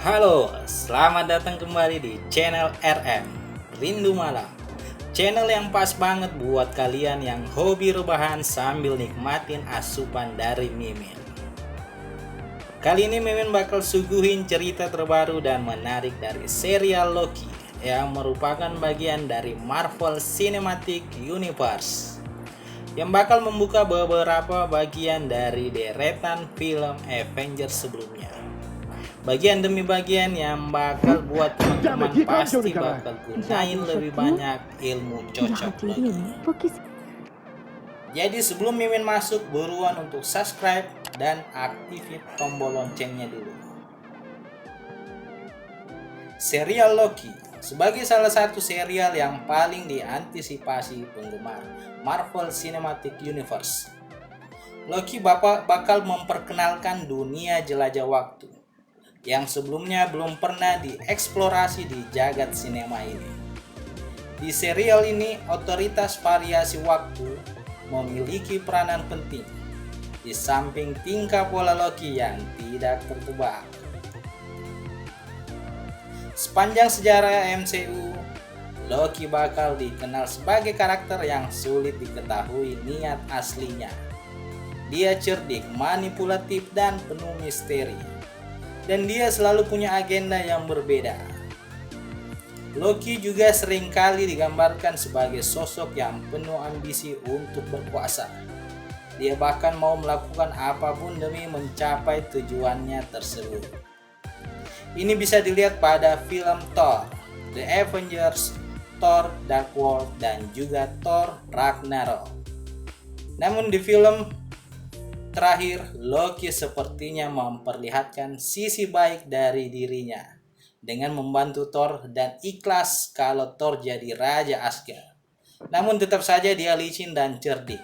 Halo, selamat datang kembali di channel RM Rindu Malam. Channel yang pas banget buat kalian yang hobi rebahan sambil nikmatin asupan dari Mimin. Kali ini Mimin bakal suguhin cerita terbaru dan menarik dari serial Loki yang merupakan bagian dari Marvel Cinematic Universe yang bakal membuka beberapa bagian dari deretan film Avengers sebelumnya. Bagian demi bagian yang bakal buat teman-teman pasti bakal gunain lebih banyak ilmu cocok lagi. Jadi sebelum Mimin masuk, buruan untuk subscribe dan aktifin tombol loncengnya dulu. Serial Loki sebagai salah satu serial yang paling diantisipasi penggemar Marvel Cinematic Universe, Loki bakal memperkenalkan dunia jelajah waktu yang sebelumnya belum pernah dieksplorasi di jagat sinema ini. Di serial ini, otoritas variasi waktu memiliki peranan penting, di samping tingkah pola Loki yang tidak tertebak. Sepanjang sejarah MCU, Loki bakal dikenal sebagai karakter yang sulit diketahui niat aslinya. Dia cerdik, manipulatif, dan penuh misteri. Dan dia selalu punya agenda yang berbeda. Loki juga seringkali digambarkan sebagai sosok yang penuh ambisi untuk berkuasa. Dia bahkan mau melakukan apapun demi mencapai tujuannya tersebut. Ini bisa dilihat pada film Thor, The Avengers, Thor Dark World, dan juga Thor Ragnarok. Namun di film terakhir, Loki sepertinya memperlihatkan sisi baik dari dirinya dengan membantu Thor dan ikhlas kalau Thor jadi Raja Asgard. Namun tetap saja dia licin dan cerdik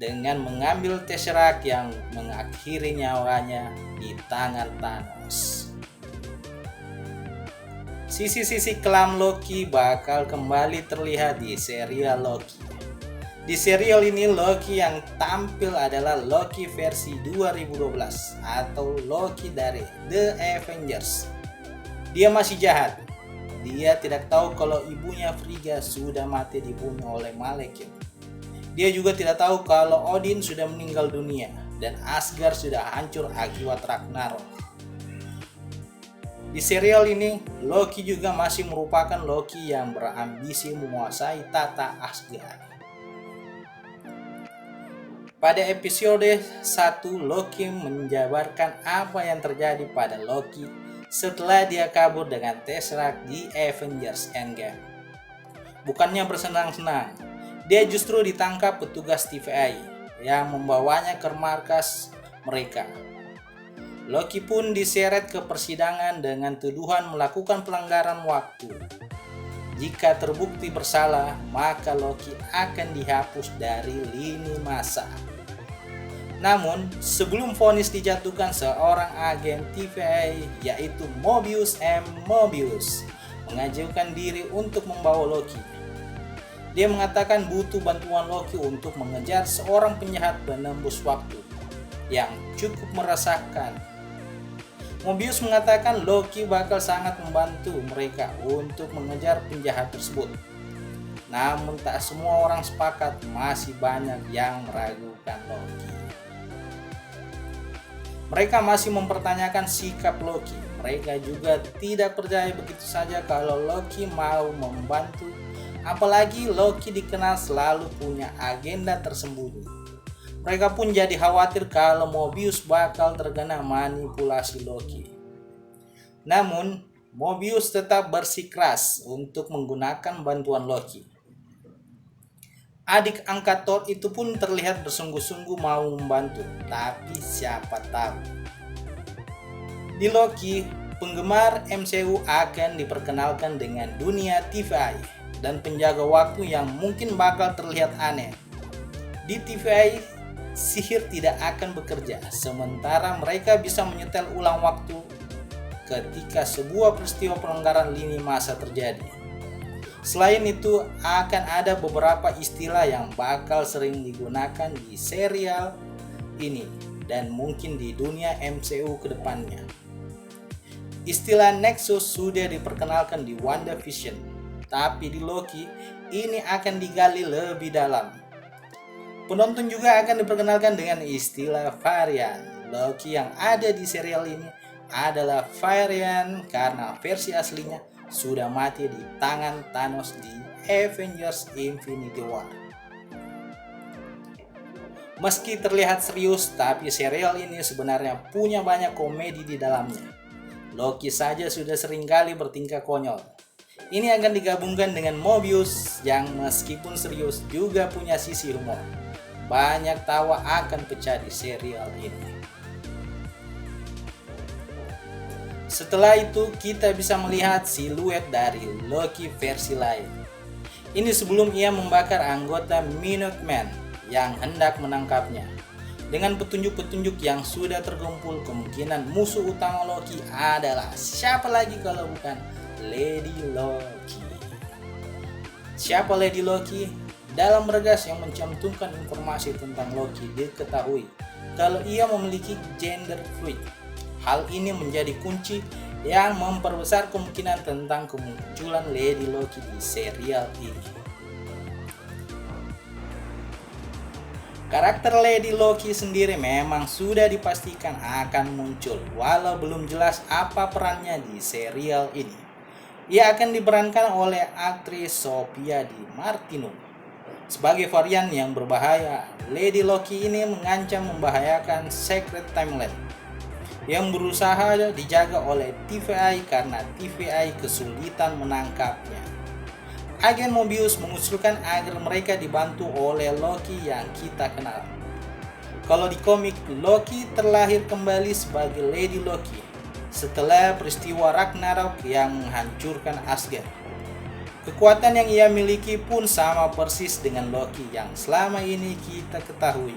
dengan mengambil Tesseract yang mengakhiri nyawanya di tangan Thanos. Sisi-sisi kelam Loki bakal kembali terlihat di serial Loki. Di serial ini, Loki yang tampil adalah Loki versi 2012 atau Loki dari The Avengers. Dia masih jahat. Dia tidak tahu kalau ibunya Frigga sudah mati dibunuh oleh Malekith. Dia juga tidak tahu kalau Odin sudah meninggal dunia dan Asgard sudah hancur akibat Ragnarok. Di serial ini, Loki juga masih merupakan Loki yang berambisi menguasai tata Asgard. Pada episode 1, Loki menjabarkan apa yang terjadi pada Loki setelah dia kabur dengan Tesseract di Avengers Endgame. Bukannya bersenang-senang, dia justru ditangkap petugas TVA yang membawanya ke markas mereka. Loki pun diseret ke persidangan dengan tuduhan melakukan pelanggaran waktu. Jika terbukti bersalah, maka Loki akan dihapus dari lini masa. Namun, sebelum vonis dijatuhkan, seorang agen TVA yaitu Mobius M. Mobius mengajukan diri untuk membawa Loki. Dia mengatakan butuh bantuan Loki untuk mengejar seorang penjahat penembus waktu yang cukup meresahkan. Mobius mengatakan Loki bakal sangat membantu mereka untuk mengejar penjahat tersebut. Namun tak semua orang sepakat, masih banyak yang meragukan Loki. Mereka masih mempertanyakan sikap Loki. Mereka juga tidak percaya begitu saja kalau Loki mau membantu. Apalagi Loki dikenal selalu punya agenda tersembunyi. Mereka pun jadi khawatir kalau Mobius bakal terkena manipulasi Loki. Namun, Mobius tetap bersikeras untuk menggunakan bantuan Loki. Adik angkat Thor itu pun terlihat bersungguh-sungguh mau membantu, tapi siapa tahu. Di Loki, penggemar MCU akan diperkenalkan dengan dunia TVA dan penjaga waktu yang mungkin bakal terlihat aneh. Di TVA, sihir tidak akan bekerja, sementara mereka bisa menyetel ulang waktu ketika sebuah peristiwa pelanggaran lini masa terjadi. Selain itu, akan ada beberapa istilah yang bakal sering digunakan di serial ini dan mungkin di dunia MCU ke depannya. Istilah Nexus sudah diperkenalkan di WandaVision, tapi di Loki ini akan digali lebih dalam. Penonton juga akan diperkenalkan dengan istilah varian. Loki yang ada di serial ini adalah varian karena versi aslinya sudah mati di tangan Thanos di Avengers Infinity War. Meski terlihat serius, tapi serial ini sebenarnya punya banyak komedi di dalamnya. Loki saja sudah seringkali bertingkah konyol. Ini akan digabungkan dengan Mobius yang meskipun serius juga punya sisi humor. Banyak tawa akan pecah di serial ini. Setelah itu kita bisa melihat siluet dari Loki versi lain. Ini sebelum ia membakar anggota Minutemen yang hendak menangkapnya. Dengan petunjuk-petunjuk yang sudah terkumpul, kemungkinan musuh utama Loki adalah siapa lagi kalau bukan Lady Loki. Siapa Lady Loki? Dalam bergas yang mencantumkan informasi tentang Loki diketahui kalau ia memiliki gender fluid. Hal ini menjadi kunci yang memperbesar kemungkinan tentang kemunculan Lady Loki di serial ini. Karakter Lady Loki sendiri memang sudah dipastikan akan muncul, walau belum jelas apa perannya di serial ini. Ia akan diperankan oleh aktris Sophia Di Martino. Sebagai varian yang berbahaya, Lady Loki ini mengancam membahayakan Secret Timeline yang berusaha dijaga oleh TVA karena TVA kesulitan menangkapnya. Agen Mobius mengusulkan agar mereka dibantu oleh Loki yang kita kenal. Kalau di komik, Loki terlahir kembali sebagai Lady Loki setelah peristiwa Ragnarok yang menghancurkan Asgard. Kekuatan yang ia miliki pun sama persis dengan Loki yang selama ini kita ketahui.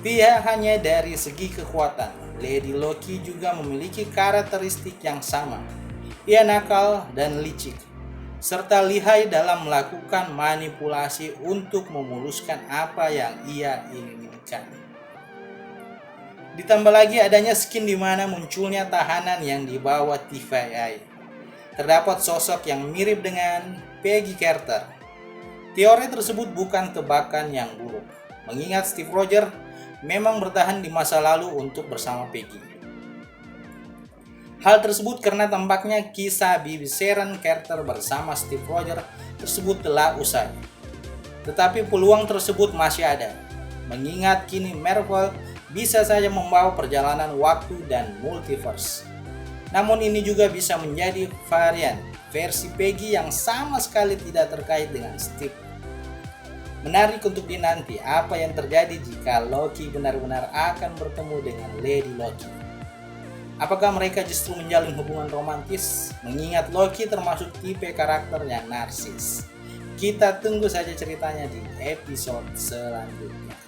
Tidak hanya dari segi kekuatan, Lady Loki juga memiliki karakteristik yang sama. Ia nakal dan licik, serta lihai dalam melakukan manipulasi untuk memuluskan apa yang ia inginkan. Ditambah lagi adanya skin di mana munculnya tahanan yang dibawa TVA. Terdapat sosok yang mirip dengan Peggy Carter. Teori tersebut bukan tebakan yang buruk, mengingat Steve Rogers memang bertahan di masa lalu untuk bersama Peggy. Hal tersebut karena tampaknya kisah Bibi Sharon Carter bersama Steve Rogers tersebut telah usai. Tetapi peluang tersebut masih ada, mengingat kini Marvel bisa saja membawa perjalanan waktu dan multiverse. Namun ini juga bisa menjadi varian versi Peggy yang sama sekali tidak terkait dengan Steve. Menarik untuk dinanti apa yang terjadi jika Loki benar-benar akan bertemu dengan Lady Loki. Apakah mereka justru menjalin hubungan romantis? Mengingat Loki termasuk tipe karakter yang narsis. Kita tunggu saja ceritanya di episode selanjutnya.